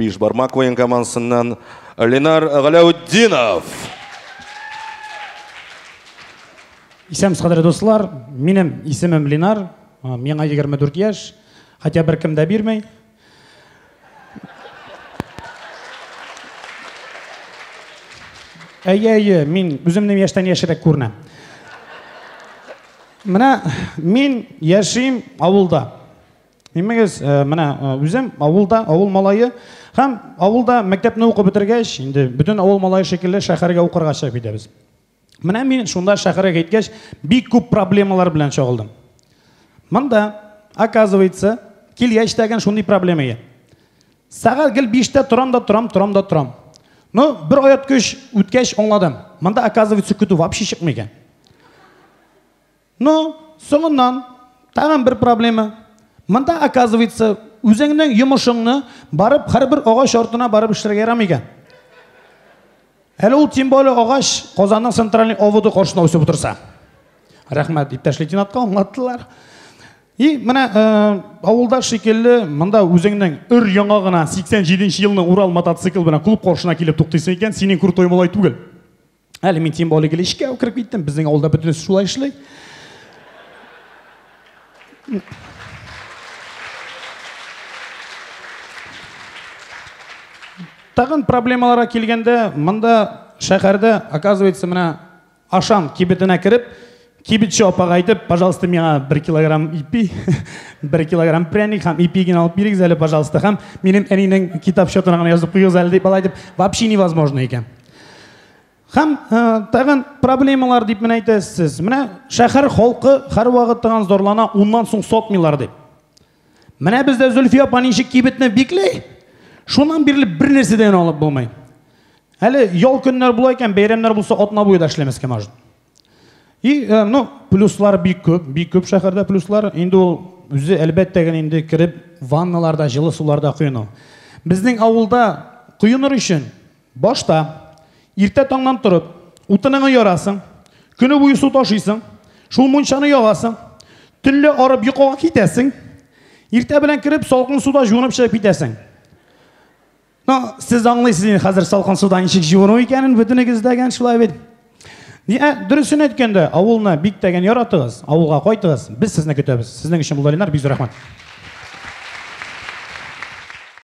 Биш бармак военкомандасынан Ленар Галауддинов. Исәміз қадірі достылар, менің исемім Ленар, меңа 24 яш, хотя бір кімді бермей. Әйе, мен өзімнің яштан яшырек көрінем. Мына, мен яшайым ауылда. Немегіз, мына, өзім ауылда, ауыл малайы, һәм ауылда мектепні оқып бітіргеш, енді бүтін ауыл малайы шекілі шәһәрге оқырға шығып кетеміз. Мына мен шунда шәһәрге кеткеш, бик көп проблемалар белән шөгыльдем. Монда, оказывается, кил яшьтәген шундый проблема є. Сәгать гел 5-тә торам. Но бір аят көш үткәч аңладым. Монда, оказывается, көтү вообще чыкмый. Но соңыннан тагын бір проблема. Монда, оказывается, үзеңнең йомышыңны барып, һәрбер агач артына барып эшләргә ярамый икән. Әле ул тем более агач Казанның центральный оводы каршына үсеп утырса. Рәхмәт, иптәш лейтенантка аңлаттылар. И менә авылда шикелле, монда үзеңнең өр яңа гына 87нче елның Урал мотоцикл белән клуб каршына килеп туктыйсың икән, синең крутой малай түгел. Әле мин тем более гелешкә үкереп киттем, безнең авылда бөтенесе шулай эшләй. Тагын проблемаларга килгәндә, монда шәһәрдә, оказывается, менә Ашан кибетенә кирип, кибетче апага әйтеп, пожалуйста, миңа 1 килограмм ипи, 1 килограмм пряник һәм ипи генә алып бирегез әле, пожалуйста, һәм минем әнинең китап счетына гына язып куегыз әле дип алай дип, вообще невозможно икән. Һәм тагын проблемалар дип менә әйтәсез. Менә шәһәр халкы һәр вакыт тагын зорлана, уннан соң сатмыйлар дип. Менә бездә Зөлфия апа ничек кибетне биклей? Шуннан бирле бер нәрсәдән алып булмай. Әле ял көннәр була икән, бәйрәмнәр булса атна буе да эшләмәскә может. И, плюслар бик күп шәһәрдә плюслар. Инде ул үзе әлбәттә генә инде кирип ванналарда, җылы суларда куйыну. Безнең авылда куйыныр өчен башта иртә таңнан торып, утыныңны ярасың, көне буе су ташыйсың, шул мунчаны ягасың, төнле арып йокыга китәсең, иртә белән кирип салкын суда җуынып чыгып китәсең. Сез аңлайсыз, хәзер салкын суда ничек җуыну икәнен бөтенегездәгән шулай бит. Дөресен әйткәндә, авылны бик тәгән яратыгыз, авылга кайтыгыз, без сезне көтәбез. Сезнең өчен бу Ленар, бик зур рәхмәт.